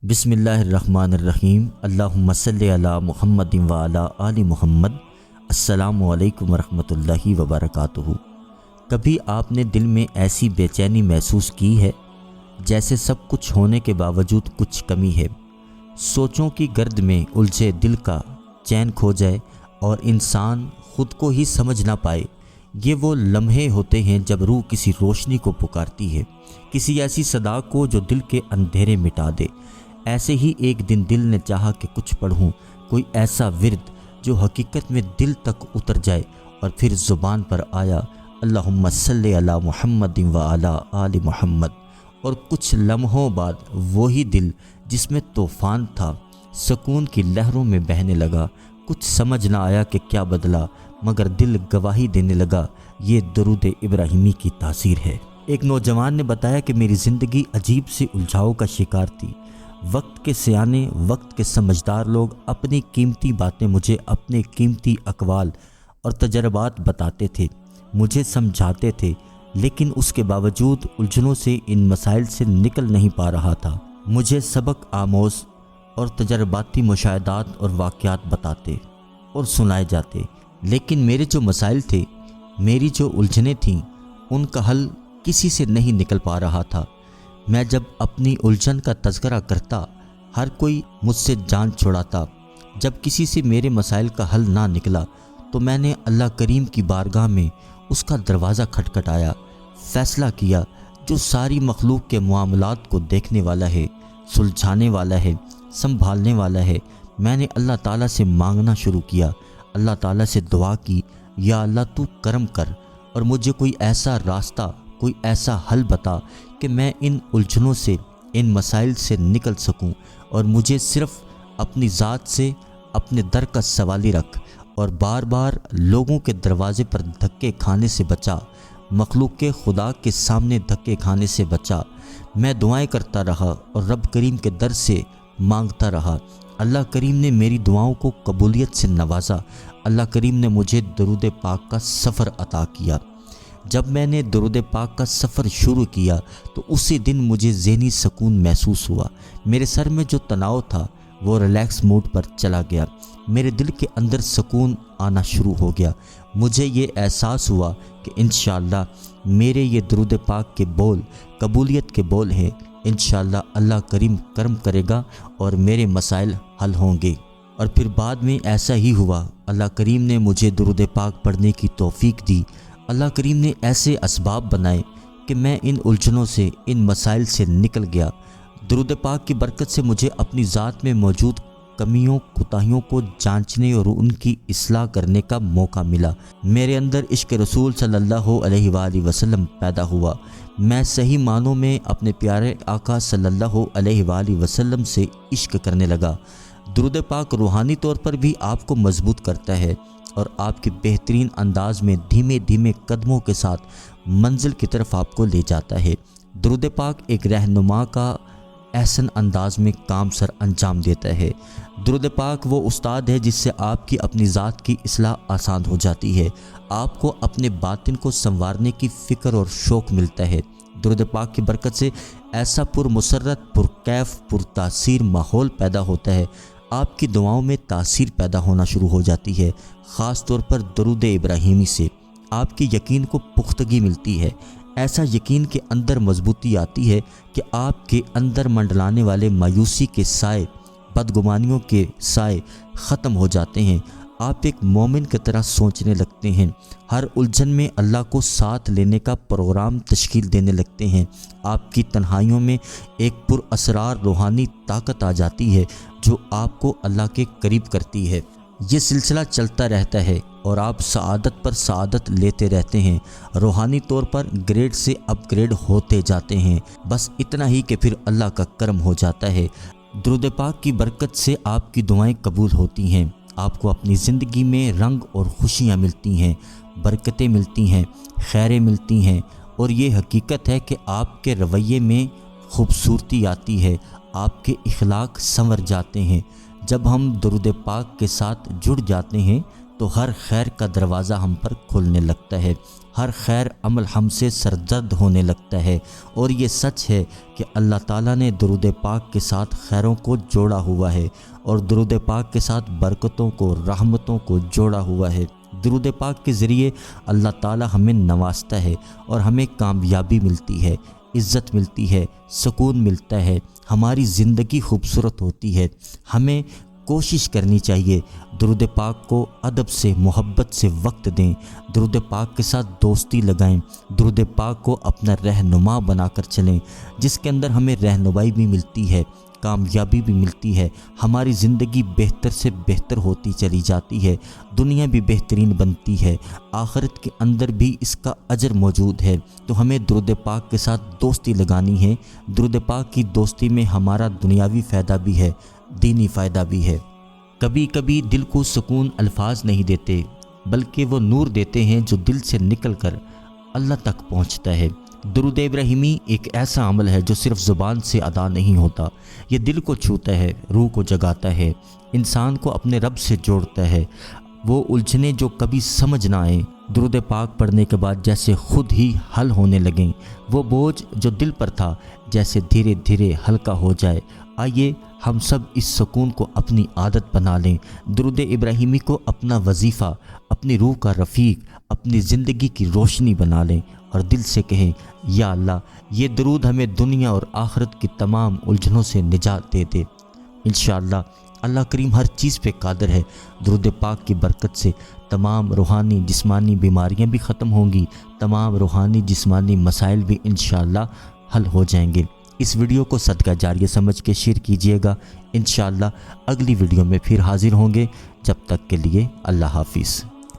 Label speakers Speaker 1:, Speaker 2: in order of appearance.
Speaker 1: بسم اللہ الرحمن الرحیم۔ اللہم صلی علی محمد و علی آل محمد۔ السلام علیکم ورحمۃ اللہ وبرکاتہ۔ کبھی آپ نے دل میں ایسی بے چینی محسوس کی ہے جیسے سب کچھ ہونے کے باوجود کچھ کمی ہے؟ سوچوں کی گرد میں الجھے دل کا چین کھو جائے اور انسان خود کو ہی سمجھ نہ پائے۔ یہ وہ لمحے ہوتے ہیں جب روح کسی روشنی کو پکارتی ہے، کسی ایسی صدا کو جو دل کے اندھیرے مٹا دے۔ ایسے ہی ایک دن دل نے چاہا کہ کچھ پڑھوں، کوئی ایسا ورد جو حقیقت میں دل تک اتر جائے، اور پھر زبان پر آیا اللہم صلی علی محمد و علی آل محمد۔ اور کچھ لمحوں بعد وہی دل جس میں طوفان تھا سکون کی لہروں میں بہنے لگا۔ کچھ سمجھ نہ آیا کہ کیا بدلا، مگر دل گواہی دینے لگا۔ یہ درود ابراہیمی کی تاثیر ہے۔ ایک نوجوان نے بتایا کہ میری زندگی عجیب سی الجھاؤ کا شکار تھی۔ وقت کے سیانے، وقت کے سمجھدار لوگ اپنی قیمتی باتیں مجھے اپنے قیمتی اقوال اور تجربات بتاتے تھے، مجھے سمجھاتے تھے، لیکن اس کے باوجود الجھنوں سے، ان مسائل سے نکل نہیں پا رہا تھا۔ مجھے سبق آموز اور تجرباتی مشاہدات اور واقعات بتاتے اور سنائے جاتے، لیکن میرے جو مسائل تھے، میری جو الجھنیں تھیں، ان کا حل کسی سے نہیں نکل پا رہا تھا۔ میں جب اپنی الجھن کا تذکرہ کرتا، ہر کوئی مجھ سے جان چھڑاتا۔ جب کسی سے میرے مسائل کا حل نہ نکلا تو میں نے اللہ کریم کی بارگاہ میں اس کا دروازہ کھٹکھٹایا، فیصلہ کیا جو ساری مخلوق کے معاملات کو دیکھنے والا ہے، سلجھانے والا ہے، سنبھالنے والا ہے۔ میں نے اللہ تعالیٰ سے مانگنا شروع کیا، اللہ تعالیٰ سے دعا کی، یا اللہ تو کرم کر اور مجھے کوئی ایسا راستہ، کوئی ایسا حل بتا کہ میں ان الجھنوں سے، ان مسائل سے نکل سکوں، اور مجھے صرف اپنی ذات سے، اپنے در کا سوالی رکھ، اور بار بار لوگوں کے دروازے پر دھکے کھانے سے بچا، مخلوق کے خدا کے سامنے دھکے کھانے سے بچا۔ میں دعائیں کرتا رہا اور رب کریم کے در سے مانگتا رہا۔ اللہ کریم نے میری دعاؤں کو قبولیت سے نوازا۔ اللہ کریم نے مجھے درود پاک کا سفر عطا کیا۔ جب میں نے درود پاک کا سفر شروع کیا تو اسی دن مجھے ذہنی سکون محسوس ہوا۔ میرے سر میں جو تناؤ تھا وہ ریلیکس موڈ پر چلا گیا۔ میرے دل کے اندر سکون آنا شروع ہو گیا۔ مجھے یہ احساس ہوا کہ انشاءاللہ میرے یہ درود پاک کے بول قبولیت کے بول ہیں۔ انشاءاللہ اللہ کریم کرم کرے گا اور میرے مسائل حل ہوں گے۔ اور پھر بعد میں ایسا ہی ہوا۔ اللہ کریم نے مجھے درود پاک پڑھنے کی توفیق دی۔ اللہ کریم نے ایسے اسباب بنائے کہ میں ان الجھنوں سے، ان مسائل سے نکل گیا۔ درود پاک کی برکت سے مجھے اپنی ذات میں موجود کمیوں، کوتاہیوں کو جانچنے اور ان کی اصلاح کرنے کا موقع ملا۔ میرے اندر عشق رسول صلی اللہ علیہ وآلہ وسلم پیدا ہوا۔ میں صحیح معنوں میں اپنے پیارے آقا صلی اللہ علیہ وآلہ وسلم سے عشق کرنے لگا۔ درود پاک روحانی طور پر بھی آپ کو مضبوط کرتا ہے اور آپ کے بہترین انداز میں دھیمے دھیمے قدموں کے ساتھ منزل کی طرف آپ کو لے جاتا ہے۔ درود پاک ایک رہنما کا احسن انداز میں کام سر انجام دیتا ہے۔ درود پاک وہ استاد ہے جس سے آپ کی اپنی ذات کی اصلاح آسان ہو جاتی ہے، آپ کو اپنے باطن کو سنوارنے کی فکر اور شوق ملتا ہے۔ درود پاک کی برکت سے ایسا پرمسرت، پرکیف، پرتاثیر ماحول پیدا ہوتا ہے، آپ کی دعاؤں میں تاثیر پیدا ہونا شروع ہو جاتی ہے۔ خاص طور پر درود ابراہیمی سے آپ کی یقین کو پختگی ملتی ہے، ایسا یقین کے اندر مضبوطی آتی ہے کہ آپ کے اندر منڈلانے والے مایوسی کے سائے، بدگمانیوں کے سائے ختم ہو جاتے ہیں۔ آپ ایک مومن کی طرح سوچنے لگتے ہیں، ہر الجھن میں اللہ کو ساتھ لینے کا پروگرام تشکیل دینے لگتے ہیں۔ آپ کی تنہائیوں میں ایک پر اسرار روحانی طاقت آ جاتی ہے جو آپ کو اللہ کے قریب کرتی ہے۔ یہ سلسلہ چلتا رہتا ہے اور آپ سعادت پر سعادت لیتے رہتے ہیں، روحانی طور پر گریڈ سے اپ گریڈ ہوتے جاتے ہیں۔ بس اتنا ہی کہ پھر اللہ کا کرم ہو جاتا ہے۔ درود پاک کی برکت سے آپ کی دعائیں قبول ہوتی ہیں، آپ کو اپنی زندگی میں رنگ اور خوشیاں ملتی ہیں، برکتیں ملتی ہیں، خیریں ملتی ہیں، اور یہ حقیقت ہے کہ آپ کے رویے میں خوبصورتی آتی ہے، آپ کے اخلاق سنور جاتے ہیں۔ جب ہم درود پاک کے ساتھ جڑ جاتے ہیں تو تو ہر خیر کا دروازہ ہم پر کھلنے لگتا ہے، ہر خیر عمل ہم سے سرزد ہونے لگتا ہے۔ اور یہ سچ ہے کہ اللہ تعالیٰ نے درود پاک کے ساتھ خیروں کو جوڑا ہوا ہے اور درود پاک کے ساتھ برکتوں کو، رحمتوں کو جوڑا ہوا ہے۔ درود پاک کے ذریعے اللہ تعالیٰ ہمیں نوازتا ہے اور ہمیں کامیابی ملتی ہے، عزت ملتی ہے، سکون ملتا ہے، ہماری زندگی خوبصورت ہوتی ہے۔ ہمیں کوشش کرنی چاہیے درود پاک کو ادب سے، محبت سے وقت دیں، درود پاک کے ساتھ دوستی لگائیں، درود پاک کو اپنا رہنما بنا کر چلیں، جس کے اندر ہمیں رہنمائی بھی ملتی ہے، کامیابی بھی ملتی ہے، ہماری زندگی بہتر سے بہتر ہوتی چلی جاتی ہے، دنیا بھی بہترین بنتی ہے، آخرت کے اندر بھی اس کا اجر موجود ہے۔ تو ہمیں درود پاک کے ساتھ دوستی لگانی ہے۔ درود پاک کی دوستی میں ہمارا دنیاوی فائدہ بھی ہے، دینی فائدہ بھی ہے۔ کبھی کبھی دل کو سکون الفاظ نہیں دیتے، بلکہ وہ نور دیتے ہیں جو دل سے نکل کر اللہ تک پہنچتا ہے۔ درود ابراہیمی ایک ایسا عمل ہے جو صرف زبان سے ادا نہیں ہوتا، یہ دل کو چھوتا ہے، روح کو جگاتا ہے، انسان کو اپنے رب سے جوڑتا ہے۔ وہ الجھنیں جو کبھی سمجھ نہ آئیں، درود پاک پڑھنے کے بعد جیسے خود ہی حل ہونے لگیں، وہ بوجھ جو دل پر تھا جیسے دھیرے دھیرے ہلکا ہو جائے۔ آئیے ہم سب اس سکون کو اپنی عادت بنا لیں، درود ابراہیمی کو اپنا وظیفہ، اپنی روح کا رفیق، اپنی زندگی کی روشنی بنا لیں اور دل سے کہیں یا اللہ یہ درود ہمیں دنیا اور آخرت کی تمام الجھنوں سے نجات دے دے۔ انشاءاللہ اللہ کریم ہر چیز پہ قادر ہے۔ درود پاک کی برکت سے تمام روحانی جسمانی بیماریاں بھی ختم ہوں گی، تمام روحانی جسمانی مسائل بھی انشاءاللہ حل ہو جائیں گے۔ اس ویڈیو کو صدقہ جاریہ سمجھ کے شیئر کیجیے گا۔ انشاءاللہ اگلی ویڈیو میں پھر حاضر ہوں گے، جب تک کے لیے اللہ حافظ۔